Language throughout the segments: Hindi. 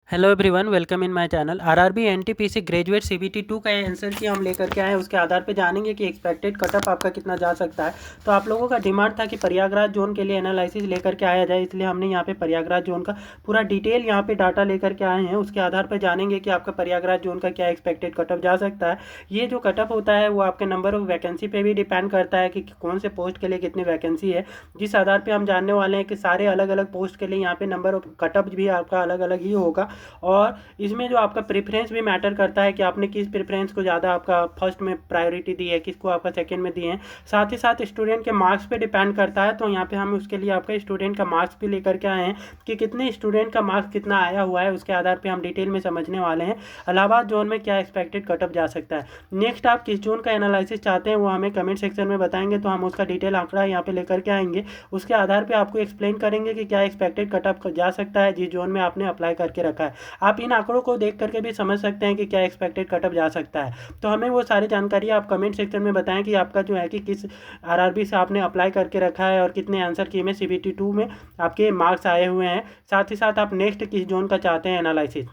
Hello everyone, welcome in my channel. RRB NTPC graduate CBT 2 का आंसर की हम लेकर के आए हैं। उसके आधार पे जानेंगे कि एक्सपेक्टेड कटअप आपका कितना जा सकता है। तो आप लोगों का डिमांड था कि प्रयागराज जोन के लिए एनालिसिस लेकर के आया जाए, इसलिए हमने यहाँ पे प्रयागराज जोन का पूरा डिटेल यहाँ पे डाटा लेकर के आए हैं। उसके आधार पर जानेंगे कि आपका प्रयागराज जोन का क्या एक्सपेक्टेड कटअप जा सकता है। ये जो कटअप होता है वो आपके नंबर ऑफ वैकेंसी पे भी डिपेंड करता है कि कौन से पोस्ट के लिए कितनी वैकेंसी है, जिस आधार पर हम जानने वाले हैं कि सारे अलग अलग पोस्ट के लिए यहाँ पे नंबर ऑफ कटअप भी आपका अलग अलग ही होगा। और इसमें जो आपका प्रेफरेंस भी मैटर करता है कि आपने किस प्रेफरेंस को ज़्यादा आपका फर्स्ट में प्रायोरिटी दी है, किसको आपका सेकंड में दिए हैं। साथ ही साथ स्टूडेंट के मार्क्स पे डिपेंड करता है। तो यहाँ पे हम उसके लिए आपका स्टूडेंट का मार्क्स भी लेकर के आए हैं कि कितने स्टूडेंट का मार्क्स कितना आया हुआ है, उसके आधार पर हम डिटेल में समझने वाले हैं इलाहाबाद जोन में क्या एक्सपेक्टेड कटअप जा सकता है। नेक्स्ट आप किस जोन का एनालिसिस चाहते हैं वो हमें कमेंट सेक्शन में बताएंगे, तो हम उसका डिटेल आंकड़ा यहाँ पे लेकर के आएंगे। उसके आधार पर आपको एक्सप्लेन करेंगे कि क्या एक्सपेक्टेड कटअप जा सकता है जिस जोन में आपने अप्लाई करके रखा है। आप इन आंकड़ों को देख करके भी समझ सकते हैं कि क्या एक्सपेक्टेड कटअप जा सकता है। तो हमें वो सारी जानकारी आप कमेंट सेक्शन में बताएं कि आपका जो है कि किस आरआरबी से आपने अप्लाई करके रखा है और कितने आंसर किए में सीबीटी 2 में आपके मार्क्स आए हुए हैं। साथ ही साथ आप नेक्स्ट किस जोन का चाहते हैं एनालिसिस।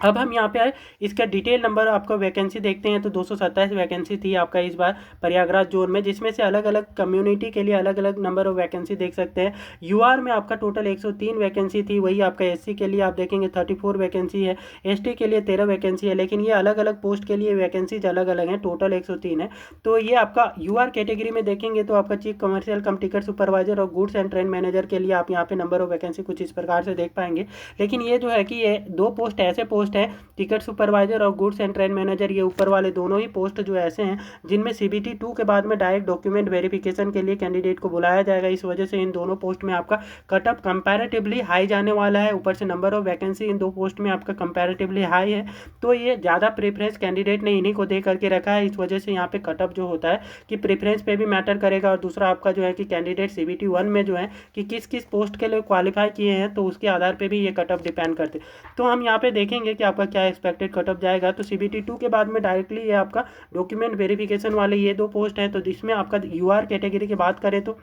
अब हम यहाँ पे आए इसका डिटेल नंबर आपको वैकेंसी देखते हैं तो 227 वैकेंसी थी आपका इस बार प्रयागराज जोन में, जिसमें से अलग अलग कम्युनिटी के लिए अलग अलग नंबर ऑफ वैकेंसी देख सकते हैं। यूआर में आपका टोटल 103 वैकेंसी थी, वही आपका एससी के लिए आप देखेंगे 34 वैकेंसी है, एसटी के लिए 13 वैकेंसी है। लेकिन ये अलग अलग पोस्ट के लिए वैकेंसीज अलग अलग हैं, टोटल 103 है। तो ये आपका यूआर कैटेगरी में देखेंगे तो आपका चीफ कमर्शियल कम टिकट सुपरवाइजर और गुड्स एंड ट्रेन मैनेजर के लिए आप यहाँ पे नंबर ऑफ वैकेंसी कुछ इस प्रकार से देख पाएंगे। लेकिन ये जो है कि ये दो पोस्ट ऐसे पोस्ट है, टिकट सुपरवाइजर और गुड्स एंड ट्रेन मैनेजर, ये ऊपर वाले दोनों ही पोस्ट जो ऐसे हैं जिनमें सीबीटी 2 के बाद में डायरेक्ट डॉक्यूमेंट वेरिफिकेशन के लिए कैंडिडेट को बुलाया जाएगा। इस वजह से इन दोनों पोस्ट में आपका कटअप कंपैरेटिवली हाई जाने वाला है। ऊपर से नंबर ऑफ वैकेंसी इन दो पोस्ट में आपका कंपैरेटिवली हाई है, तो ये ज़्यादा प्रेफरेंस कैंडिडेट ने इन्हीं को दे करके रखा है। इस वजह से यहाँ पे कटअप जो होता है कि प्रेफरेंस पे भी मैटर करेगा। और दूसरा आपका जो है कि कैंडिडेट सीबीटी 1 में जो है कि किस किस पोस्ट के लिए क्वालिफाई किए हैं, तो उसके आधार पर भी ये कटअप डिपेंड करते। तो हम यहाँ पे देखेंगे कि आपका क्या एक्सपेक्टेड कटअप जाएगा। तो सीबीटी 2 के बाद में डायरेक्टली ये आपका डॉक्यूमेंट वेरिफिकेशन वाले ये दो पोस्ट हैं। तो जिसमें आपका यूआर कैटेगरी की बात करें तो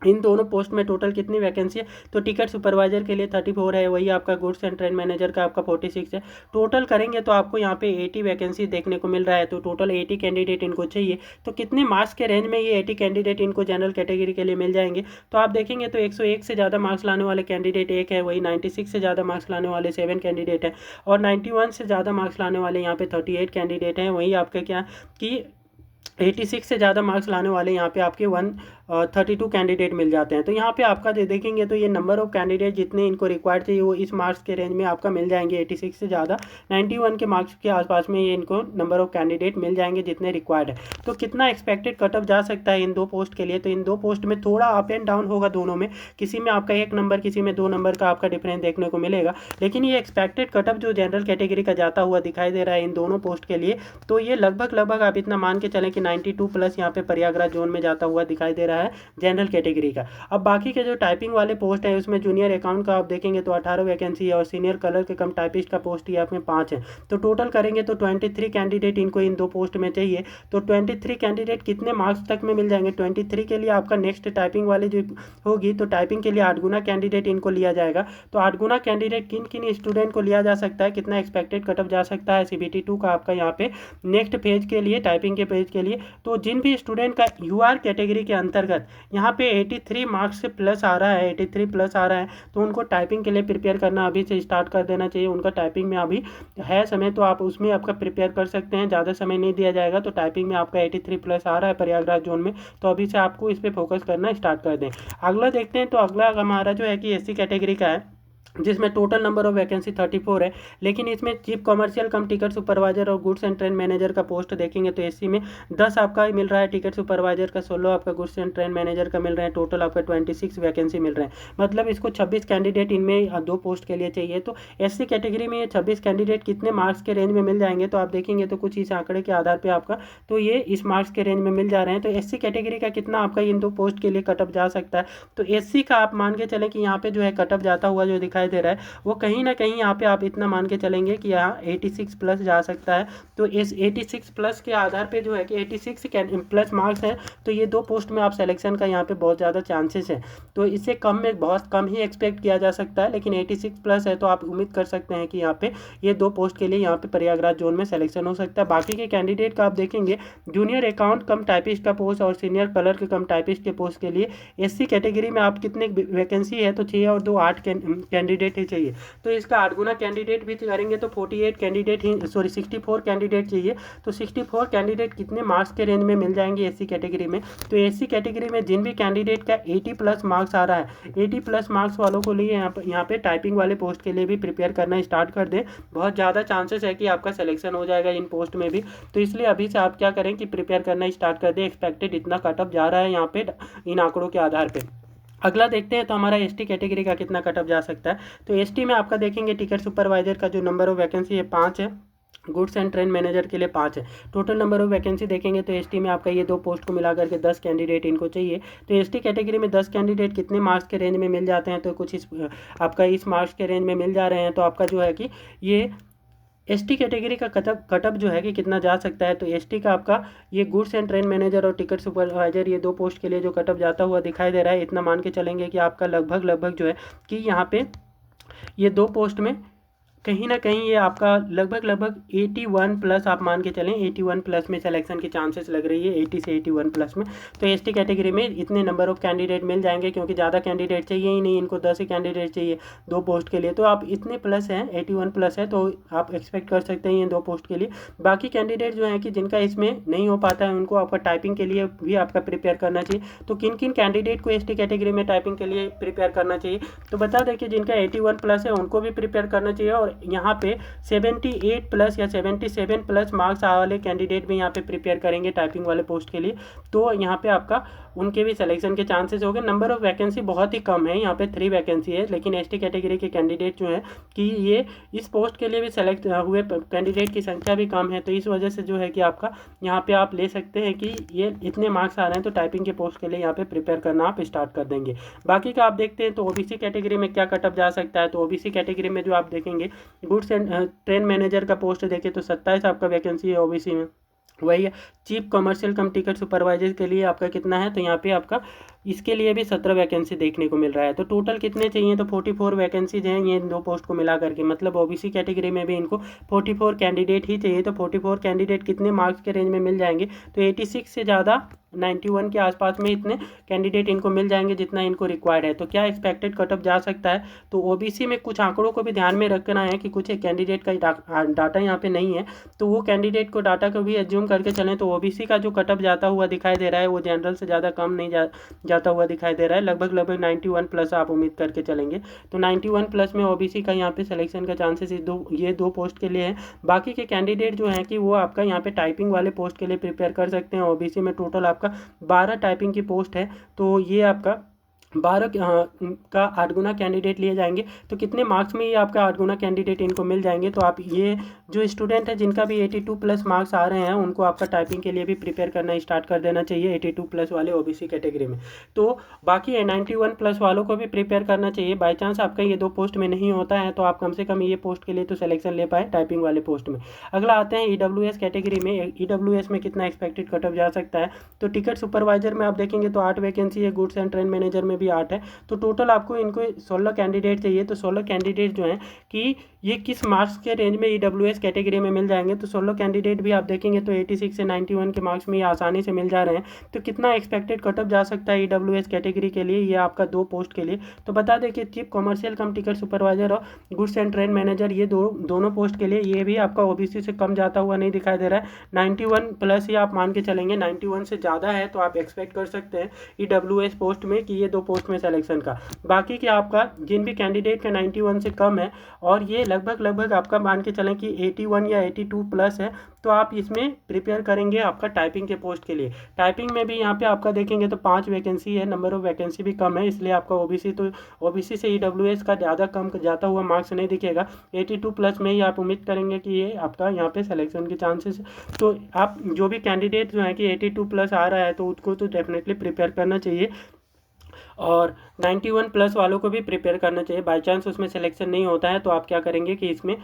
इन दोनों पोस्ट में टोटल कितनी वैकेंसी है, तो टिकट सुपरवाइजर के लिए 34 है, वही आपका गुड्स एंड ट्रेन मैनेजर का आपका 46 है। टोटल करेंगे तो आपको यहाँ पे 80 वैकेंसी देखने को मिल रहा है। तो टोटल 80 कैंडिडेट इनको चाहिए। तो कितने मार्क्स के रेंज में ये 80 कैंडिडेट इनको जनरल कैटेगरी के लिए मिल जाएंगे, तो आप देखेंगे तो 101 से ज़्यादा मार्क्स लाने वाले कैंडिडेट एक है, वही 96 से ज़्यादा मार्क्स लाने वाले 7 कैंडिडेट हैं, और 91 से ज़्यादा मार्क्स लाने वाले यहाँ पे 38 कैंडिडेट हैं। वही आपका क्या कि 86 से ज़्यादा मार्क्स लाने वाले यहाँ पे आपके 132 कैंडिडेट मिल जाते हैं। तो यहाँ पे आपका देखेंगे तो ये नंबर ऑफ कैंडिडेट जितने इनको रिक्वायर्ड चाहिए वो इस मार्क्स के रेंज में आपका मिल जाएंगे। 86 से ज़्यादा 91 के मार्क्स के आसपास में ये इनको नंबर ऑफ कैंडिडेट मिल जाएंगे जितने रिक्वायर्ड है। तो कितना एक्सपेक्टेड कटअप जा सकता है इन दो पोस्ट के लिए, तो इन दो पोस्ट में थोड़ा अप एंड डाउन होगा दोनों में, किसी में आपका 1 नंबर किसी में 2 नंबर का आपका डिफरेंस देखने को मिलेगा। लेकिन ये एक्सपेक्टेड कटअप जो जनरल कैटेगरी का जाता हुआ दिखाई दे रहा है इन दोनों पोस्ट के लिए, तो ये लगभग आप इतना मान के चलें कि 92 प्लस यहाँ पे प्रयागराज जोन में जाता हुआ दिखाई दे रहा है जनरल कैटेगरी का। अब बाकी के जो टाइपिंग वाले पोस्ट है उसमें जूनियर अकाउंट का आप देखेंगे तो 18 वैकेंसी है, और सीनियर कलर के कम टाइपिस्ट का पोस्ट ये आपमें 5 है। तो टोटल करेंगे तो 23 कैंडिडेट इनको इन दो पोस्ट में चाहिए। तो 23 कैंडिडेट कितने मार्क्स तक में मिल जाएंगे, 23 के लिए आपका नेक्स्ट टाइपिंग वाली जो होगी तो टाइपिंग के लिए 8 गुना कैंडिडेट इनको लिया जाएगा। तो 8 गुना कैंडिडेट किन किन स्टूडेंट को लिया जा सकता है, कितना एक्सपेक्टेड कटअप जा सकता है सीबीटी 2 का आपका यहाँ पे नेक्स्ट पेज के लिए, टाइपिंग के पेज के लिए। तो जिन भी स्टूडेंट का यूआर कैटेगरी के अंतर्गत यहाँ पे 83 मार्क्स से प्लस आ रहा है, 83 प्लस आ रहा है, तो उनको टाइपिंग के लिए प्रिपेयर करना अभी से स्टार्ट कर देना चाहिए। उनका टाइपिंग में अभी है समय, तो आप उसमें आपका प्रिपेयर कर सकते हैं, ज़्यादा समय नहीं दिया जाएगा। तो टाइपिंग में आपका 83 प्लस आ रहा है प्रयागराज जोन में, तो अभी से आपको इस पर फोकस करना स्टार्ट कर दें। अगला देखते हैं, तो अगला हमारा जो है कि एससी कैटेगरी का है, जिसमें टोटल नंबर ऑफ वैकेंसी 34 है। लेकिन इसमें चीफ कमर्शियल कम टिकट सुपरवाइजर और गुड्स एंड ट्रेन मैनेजर का पोस्ट देखेंगे तो एससी में 10 आपका मिल रहा है, टिकट सुपरवाइजर का 16 आपका, गुड्स एंड ट्रेन मैनेजर का मिल रहे हैं, टोटल आपका 26 वैकेंसी मिल रहे हैं। मतलब इसको 26 कैंडिडेट इनमें दो पोस्ट के लिए चाहिए। तो एससी कैटेगरी में ये 26 कैंडिडेट कितने मार्क्स के रेंज में मिल जाएंगे, तो आप देखेंगे तो कुछ इस आंकड़े के आधार पर आपका तो ये इस मार्क्स के रेंज में मिल जा रहे हैं। तो एससी कैटेगरी का कितना आपका इन दो पोस्ट के लिए कटअप जा सकता है, तो एससी का आप मान के चलें कि यहाँ पे जो है कटअप जाता हुआ जो दिखाई दिखाई दे रहा है वो कहीं ना कहीं यहाँ पे आप इतना मान के चलेंगे कि यहाँ 86 प्लस जा सकता है। तो इस 86 प्लस के आधार पे जो है कि 86 प्लस मार्क्स हैं तो ये दो पोस्ट में आप सिलेक्शन का यहाँ पे बहुत ज़्यादा चांसेस है। तो इससे कम में बहुत कम ही एक्सपेक्ट किया जा सकता है, लेकिन 86 प्लस है तो आप उम्मीद कर सकते हैं कि यहाँ पे ये दो पोस्ट के लिए यहाँ पे प्रयागराज जोन में सिलेक्शन हो सकता है। बाकी के कैंडिडेट का आप देखेंगे जूनियर अकाउंट कम टाइपिस्ट का पोस्ट और सीनियर क्लर्क कम टाइपिस्ट के पोस्ट के लिए एससी कैटेगरी में आप कितने वैकेंसी है तो 6 और 2 8 कैंडिडेट ही चाहिए। तो इसका 8 गुना कैंडिडेट भी करेंगे तो 48 कैंडिडेट ही 64 कैंडिडेट चाहिए। तो 64 कैंडिडेट कितने मार्क्स के रेंज में मिल जाएंगे एससी कैटेगरी में? तो एससी कैटेगरी में जिन भी कैंडिडेट का 80 प्लस मार्क्स आ रहा है 80 प्लस मार्क्स वालों को लिए यहाँ पे टाइपिंग वाले पोस्ट के लिए भी प्रिपेयर करना स्टार्ट कर दें। बहुत ज़्यादा चांसेस है कि आपका सिलेक्शन हो जाएगा इन पोस्ट में भी। तो इसलिए अभी से आप क्या करें कि प्रिपेयर करना स्टार्ट कर दें। एक्सपेक्टेड इतना कटअप जा रहा है यहाँ पे इन आंकड़ों के आधार पे। अगला देखते हैं तो हमारा एसटी कैटेगरी का कितना कटअप जा सकता है। तो एसटी में आपका देखेंगे टिकट सुपरवाइजर का जो नंबर ऑफ वैकेंसी है 5 है, गुड्स एंड ट्रेन मैनेजर के लिए 5 है। टोटल नंबर ऑफ वैकेंसी देखेंगे तो एसटी में आपका ये दो पोस्ट को मिलाकर के 10 कैंडिडेट इनको चाहिए। तो एसटी कैटेगरी में 10 कैंडिडेट कितने मार्क्स के रेंज में मिल जाते हैं? तो कुछ आपका इस मार्क्स के रेंज में मिल जा रहे हैं। तो आपका जो है कि ये एसटी कैटेगरी का कटअप जो है कि कितना जा सकता है? तो एसटी का आपका ये गुड्स एंड ट्रेन मैनेजर और टिकट सुपरवाइजर ये दो पोस्ट के लिए जो कटअप जाता हुआ दिखाई दे रहा है इतना मान के चलेंगे कि आपका लगभग जो है कि यहाँ पे ये दो पोस्ट में कहीं ना कहीं ये आपका लगभग 81 प्लस आप मान के चलें 81 प्लस में सिलेक्शन की चांसेस लग रही है 80 से 81 प्लस में। तो एसटी कैटेगरी में इतने नंबर ऑफ कैंडिडेट मिल जाएंगे क्योंकि ज़्यादा कैंडिडेट चाहिए ही नहीं, इनको 10 ही कैंडिडेट चाहिए दो पोस्ट के लिए। तो आप इतने प्लस हैं 81 प्लस है तो आप एक्सपेक्ट कर सकते हैं ये दो पोस्ट के लिए। बाकी कैंडिडेट जो हैं कि जिनका इसमें नहीं हो पाता है उनको आपका टाइपिंग के लिए भी आपका प्रिपेयर करना चाहिए। तो किन किन कैंडिडेट को एसटी कैटेगरी में टाइपिंग के लिए प्रिपेयर करना चाहिए? तो बता दें कि जिनका 81 प्लस है उनको भी प्रिपेयर करना चाहिए और यहाँ पे 78 प्लस या 77 प्लस मार्क्स वाले कैंडिडेट भी यहाँ पे प्रिपेयर करेंगे टाइपिंग वाले पोस्ट के लिए। तो यहाँ पे आपका उनके भी सिलेक्शन के चांसेस हो गए। नंबर ऑफ वैकेंसी बहुत ही कम है, यहाँ पे 3 वैकेंसी है, लेकिन एसटी कैटेगरी के कैंडिडेट जो है कि ये इस पोस्ट के लिए भी सेलेक्ट हुए कैंडिडेट की संख्या भी कम है। तो इस वजह से जो है कि आपका यहाँ पे आप ले सकते हैं कि ये इतने मार्क्स आ रहे हैं तो टाइपिंग के पोस्ट के लिए यहाँ पे प्रिपेयर करना आप स्टार्ट कर देंगे। बाकी का आप देखते हैं तो ओबीसी कैटेगरी में क्या कटअप जा सकता है। तो ओबीसी कैटेगरी में जो आप देखेंगे गुड्स एंड ट्रेन मैनेजर का पोस्ट देखें तो 27 आपका वैकेंसी है ओबीसी में। वही है चीफ कमर्शियल कम टिकट सुपरवाइजर के लिए आपका कितना है? तो यहाँ पे आपका इसके लिए भी 17 वैकेंसी देखने को मिल रहा है। तो टोटल कितने चाहिए? तो 44 वैकेंसीज हैं ये दो पोस्ट को मिला करके, मतलब ओबीसी कैटेगरी में भी इनको 44 कैंडिडेट ही चाहिए। तो 44 कैंडिडेट कितने मार्क्स के रेंज में मिल जाएंगे? तो 86 से ज़्यादा 91 के आसपास में इतने कैंडिडेट इनको मिल जाएंगे जितना इनको रिक्वायर्ड है। तो क्या एक्सपेक्टेड कटअप जा सकता है? तो ओबीसी में कुछ आंकड़ों को भी ध्यान में रखना है कि कुछ एक कैंडिडेट का डाटा यहाँ पे नहीं है, तो वो कैंडिडेट को डाटा को भी एज्यूम करके चलें। तो ओबीसी का जो कटअप जाता हुआ दिखाई दे रहा है वो जनरल से ज़्यादा कम नहीं जाता हुआ दिखाई दे रहा है, लगभग 91 प्लस आप उम्मीद करके चलेंगे। तो 91 प्लस में ओबीसी का यहाँ पे सिलेक्शन का चांसेस ये दो पोस्ट के लिए है। बाकी के कैंडिडेट जो हैं कि वो आपका यहाँ पे टाइपिंग वाले पोस्ट के लिए प्रिपेयर कर सकते हैं। ओबीसी में टोटल आपका 12 टाइपिंग की पोस्ट है, तो ये आपका 12 का 8 गुना कैंडिडेट लिए जाएंगे। तो कितने मार्क्स में ये आपका 8 गुना कैंडिडेट इनको मिल जाएंगे? तो आप ये जो स्टूडेंट है जिनका भी 82 प्लस मार्क्स आ रहे हैं उनको आपका टाइपिंग के लिए भी प्रिपेयर करना स्टार्ट कर देना चाहिए 82 प्लस वाले ओबीसी कैटेगरी में। तो बाकी 91 प्लस वालों को भी प्रिपेयर करना चाहिए। बाई चांस आपका ये दो पोस्ट में नहीं होता है तो आप कम से कम ये पोस्ट के लिए तो सिलेक्शन ले पाए टाइपिंग वाले पोस्ट में। अगला आते हैं ईडब्ल्यूएस कैटेगरी में। ईडब्ल्यूएस में कितना एक्सपेक्टेड कटअप जा सकता है? तो टिकट सुपरवाइजर में आप देखेंगे तो 8 वैकेंसी है, गुड्स एंड ट्रेन मैनेजर में भी 8 है। तो टोटल आपको इनको 16 कैंडिडेट चाहिए। तो 16 कैंडिडेट जो हैं कि ये किस मार्क्स के रेंज में ईडब्ल्यूएस कैटेगरी में मिल जाएंगे? तो 16 कैंडिडेट भी आप देखेंगे तो 86 से 91 के मार्क्स में ये आसानी से मिल जा रहे हैं। तो कितना एक्सपेक्टेड कटअप जा सकता है ईडब्ल्यूएस कैटेगरी के लिए? ये आपका दो पोस्ट के लिए तो बता दें कि चीफ कमर्शियल कम टिकट सुपरवाइजर और गुड्स एंड ट्रेन मैनेजर ये दोनों पोस्ट के लिए ये भी आपका ओबीसी से कम जाता हुआ नहीं दिखाई दे रहा है। 91 प्लस ही आप मान के चलेंगे, 91 से ज़्यादा है तो आप एक्सपेक्ट कर सकते हैं ईडब्ल्यूएस पोस्ट में कि ये दो पोस्ट में सिलेक्शन का। बाकी कि आपका जिन भी कैंडिडेट का 91 से कम है और ये लगभग आपका मान के चलें कि 81 या 82 प्लस है तो आप इसमें प्रिपेयर करेंगे आपका टाइपिंग के पोस्ट के लिए। टाइपिंग में भी यहाँ पे आपका देखेंगे तो 5 वैकेंसी है, नंबर ऑफ वैकेंसी भी कम है, इसलिए आपका ओबीसी से ईडब्ल्यूएस का ज़्यादा कम जाता हुआ मार्क्स नहीं दिखेगा। 82 प्लस में ही आप उम्मीद करेंगे कि ये आपका यहाँ पे सिलेक्शन के चांसेस। तो आप जो भी कैंडिडेट जो है कि 82 प्लस आ रहा है तो उसको तो डेफिनेटली प्रिपेयर करना चाहिए। और 91 प्लस वालों को भी प्रिपेयर करना चाहिए। बाई चांस उसमें सिलेक्शन नहीं होता है तो आप क्या करेंगे कि इसमें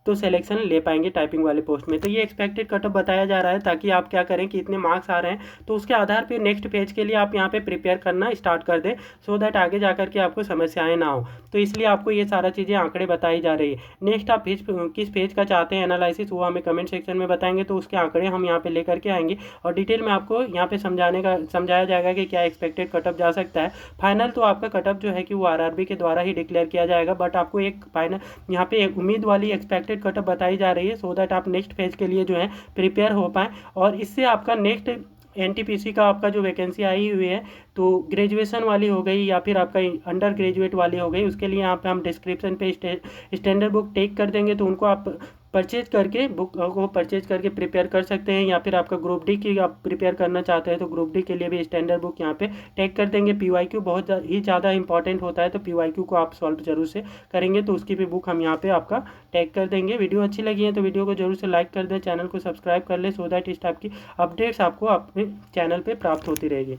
तो सिलेक्शन ले पाएंगे टाइपिंग वाले पोस्ट में। तो ये एक्सपेक्टेड कटअप बताया जा रहा है ताकि आप क्या करें कि इतने मार्क्स आ रहे हैं तो उसके आधार पे नेक्स्ट पेज के लिए आप यहाँ पे प्रिपेयर करना स्टार्ट कर दें, सो दैट आगे जा करके आपको समस्याएं ना हो। तो इसलिए आपको ये सारा चीज़ें आंकड़े बताई जा रही है। नेक्स्ट आप पेज किस पेज का चाहते हैं एनालिसिस, वो हमें कमेंट सेक्शन में बताएंगे तो उसके आंकड़े हम यहाँ पे लेकर के आएंगे और डिटेल में आपको यहाँ पे समझाया जाएगा कि क्या एक्सपेक्टेड कटअप जा सकता है। फाइनल तो आपका कटअप जो है कि वो आरआरबी के द्वारा ही डिक्लेयर किया जाएगा, बट आपको एक फाइनल यहाँ पे एक उम्मीद वाली एक्सपेक्टेड कटअप बताई जा रही है, सो दैट आप नेक्स्ट फेज के लिए जो है प्रिपेयर हो पाएँ। और इससे आपका नेक्स्ट एनटीपीसी का आपका जो वैकेंसी आई हुई है तो ग्रेजुएशन वाली हो गई या फिर आपका अंडर ग्रेजुएट वाली हो गई, उसके लिए यहाँ पे हम डिस्क्रिप्शन पे स्टैंडर्ड बुक टेक कर देंगे तो उनको आप परचेज करके बुक को परचेज करके प्रिपेयर कर सकते हैं। या फिर आपका ग्रुप डी की आप प्रिपेयर करना चाहते हैं तो ग्रुप डी के लिए भी स्टैंडर्ड बुक यहाँ पे टेक कर देंगे। पीवाईक्यू बहुत ही ज़्यादा इंपॉर्टेंट होता है तो पीवाईक्यू को आप सॉल्व जरूर से करेंगे तो उसकी भी बुक हम यहाँ पे आपका टैग कर देंगे। वीडियो अच्छी लगी है तो वीडियो को जरूर से लाइक कर दें, चैनल को सब्सक्राइब कर ले, सो दैट इस टाइप की अपडेट्स आपको अपने चैनल पर प्राप्त होती रहेगी।